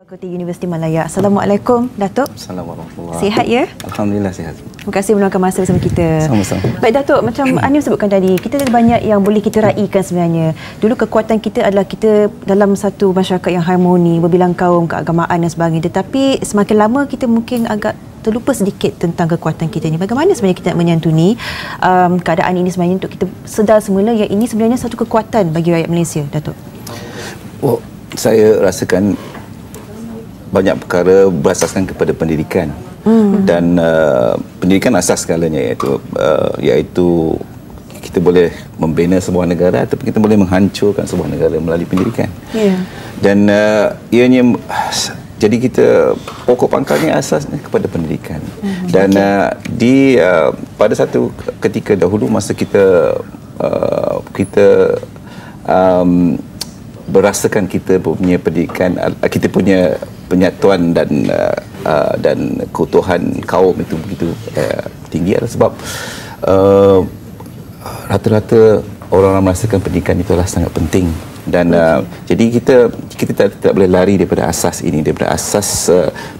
Fakulti Universiti Malaya. Assalamualaikum, Datuk. Assalamualaikum. Sihat ya? Alhamdulillah sihat. Terima kasih meluangkan masa bersama kita. Sama-sama. Baik Datuk, macam Anim sebutkan tadi, kita ada banyak yang boleh kita raikan sebenarnya. Dulu kekuatan kita adalah kita dalam satu masyarakat yang harmoni, berbilang kaum, keagamaan dan sebagainya. Tetapi semakin lama kita mungkin agak terlupa sedikit tentang kekuatan kita ni. Bagaimana sebenarnya kita nak menyantuni keadaan ini sebenarnya untuk kita sedar semula yang ini sebenarnya satu kekuatan bagi rakyat Malaysia, Datuk? Oh, saya rasakan banyak perkara berasaskan kepada pendidikan dan pendidikan asas segalanya, iaitu kita boleh membina sebuah negara ataupun kita boleh menghancurkan sebuah negara melalui pendidikan. Dan ianya jadi kita pokok pangkalnya asasnya kepada pendidikan. Dan pada satu ketika dahulu masa kita berasakan kita punya pendidikan, kita punya penyatuan dan keutuhan kaum itu begitu tinggi adalah sebab rata-rata orang merasakan pendidikan itu adalah sangat penting. Dan jadi kita tak boleh lari daripada asas ini, daripada asas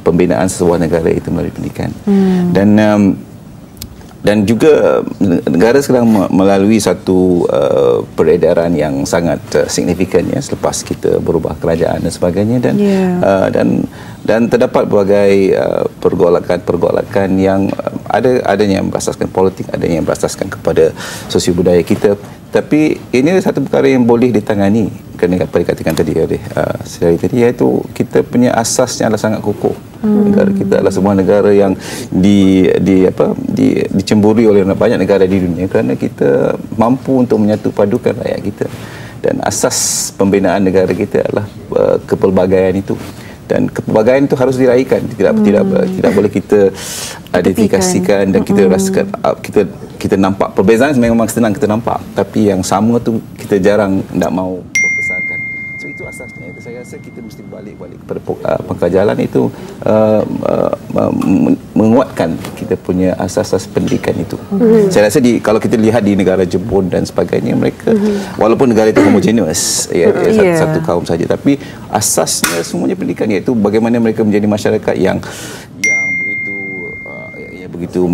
pembinaan sebuah negara itu melalui pendidikan. Dan juga negara sekarang melalui satu peredaran yang sangat signifikan ya, selepas kita berubah kerajaan dan sebagainya, dan terdapat berbagai pergolakan yang adanya yang berasaskan politik, adanya yang berasaskan kepada sosio budaya kita. Tapi ini satu perkara yang boleh ditangani kerana apa dikatakan tadi oleh sedari tadi, iaitu kita punya asasnya adalah sangat kukuh. Negara kita adalah sebuah negara yang dicemburi oleh banyak negara di dunia kerana kita mampu untuk menyatu padukan rakyat kita. Dan asas pembinaan negara kita adalah kepelbagaian itu. Dan kepelbagaian itu harus diraikan, tidak boleh kita identifikasikan dan kita rasakan kita nampak perbezaan memang senang kita nampak, tapi yang sama tu kita jarang nak mau membesarkan. So itu asasnya. Itu saya rasa kita mesti balik kepada pangkal jalan itu, menguatkan kita punya asas-asas pendidikan itu. Saya rasa kalau kita lihat di negara Jepun dan sebagainya, mereka walaupun negara itu homogeneous, satu kaum saja, tapi asasnya semuanya pendidikan, iaitu bagaimana mereka menjadi masyarakat yang begitu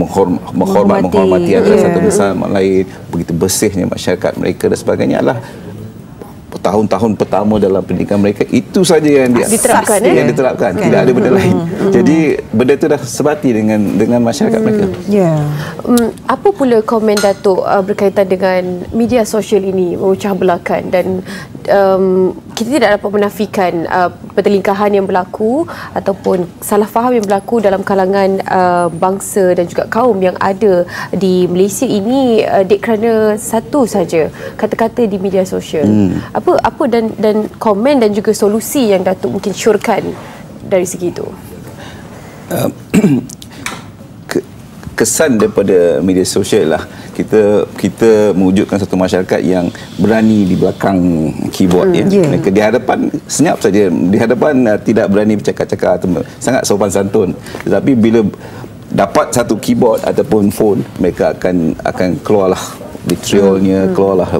menghormati antara satu sama lain, begitu bersihnya masyarakat mereka dan sebagainya. Adalah tahun-tahun pertama dalam pendidikan mereka, itu saja yang diterapkan, tidak ada benda lain. Jadi benda itu dah sebati dengan masyarakat mereka. Apa pula komen Datuk berkaitan dengan media sosial ini memecah belahkan, dan kita tidak dapat menafikan pertelingkahan yang berlaku ataupun salah faham yang berlaku dalam kalangan bangsa dan juga kaum yang ada di Malaysia ini dek kerana satu saja kata-kata di media sosial. Apa dan komen dan juga solusi yang Datuk mungkin syorkan dari segi itu? Kesan daripada media sosial lah kita mewujudkan satu masyarakat yang berani di belakang keyboard. Mereka di hadapan senyap saja, di hadapan tidak berani bercakap-cakap, sangat sopan santun, tetapi bila dapat satu keyboard ataupun phone, mereka akan keluarlah vitriolnya, keluarlah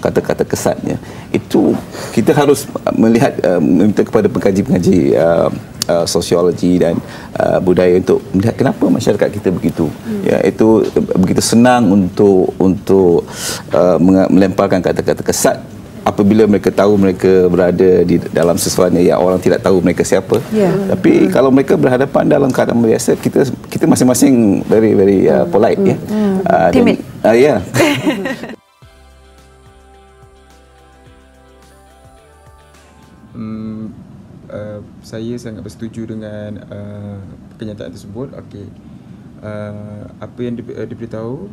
kata-kata kesannya. Itu kita harus melihat, meminta kepada pengkaji-pengkaji sosiologi dan budaya untuk melihat kenapa masyarakat kita begitu, itu begitu senang untuk melemparkan kata-kata kesat apabila mereka tahu mereka berada di dalam sesuatu yang orang tidak tahu mereka siapa. Tapi kalau mereka berhadapan dalam keadaan biasa, kita masing-masing very polite, timid. Saya sangat bersetuju dengan kenyataan tersebut. Apa yang diberitahu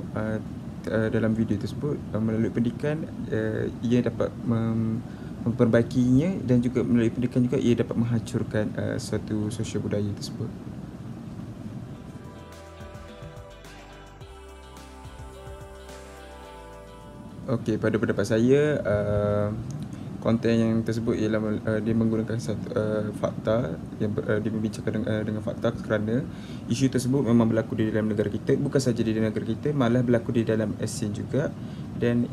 dalam video tersebut, melalui pendidikan ia dapat memperbaikinya, dan juga melalui pendidikan juga ia dapat menghancurkan suatu sosial budaya tersebut. Pada pendapat saya, konten yang tersebut ialah dia menggunakan satu fakta yang dia membincangkan dengan fakta, kerana isu tersebut memang berlaku di dalam negara kita, bukan saja di negara kita, malah berlaku di dalam ASEAN juga, dan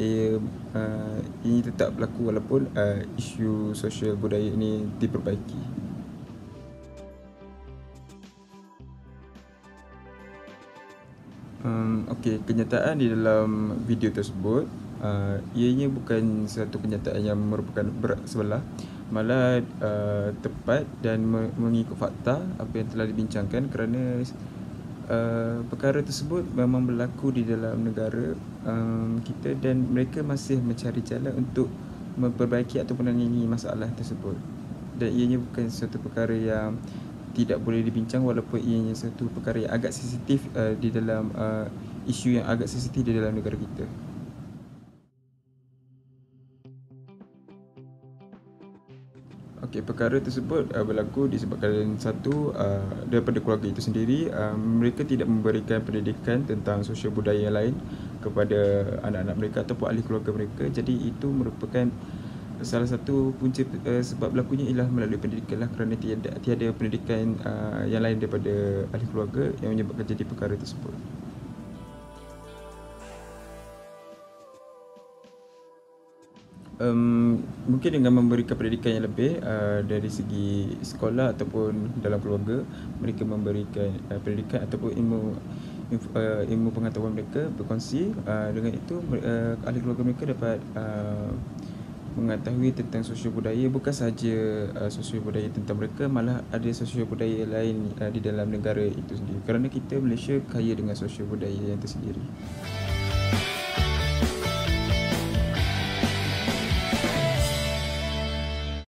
ini tetap berlaku walaupun isu sosial budaya ini diperbaiki. Okey, kenyataan di dalam video tersebut ianya bukan satu kenyataan yang merupakan berat sebelah, malah tepat dan mengikut fakta apa yang telah dibincangkan, kerana perkara tersebut memang berlaku di dalam negara kita dan mereka masih mencari jalan untuk memperbaiki ataupun menangani masalah tersebut. Dan ianya bukan satu perkara yang tidak boleh dibincang, walaupun ianya satu perkara yang agak sensitif di dalam isu yang agak sensitif di dalam negara kita. Okey, perkara tersebut berlaku disebabkan satu, daripada keluarga itu sendiri, mereka tidak memberikan pendidikan tentang sosial budaya yang lain kepada anak-anak mereka ataupun ahli keluarga mereka. Jadi itu merupakan salah satu punca sebab berlakunya ialah melalui pendidikan lah, kerana tiada pendidikan yang lain daripada ahli keluarga yang menyebabkan jadi perkara tersebut. Mungkin dengan memberikan pendidikan yang lebih dari segi sekolah ataupun dalam keluarga, mereka memberikan pendidikan ataupun ilmu pengetahuan mereka berkongsi, dengan itu ahli keluarga mereka dapat mengetahui tentang sosial budaya, bukan sahaja sosial budaya tentang mereka, malah ada sosial budaya lain di dalam negara itu sendiri, kerana kita Malaysia kaya dengan sosial budaya yang tersendiri.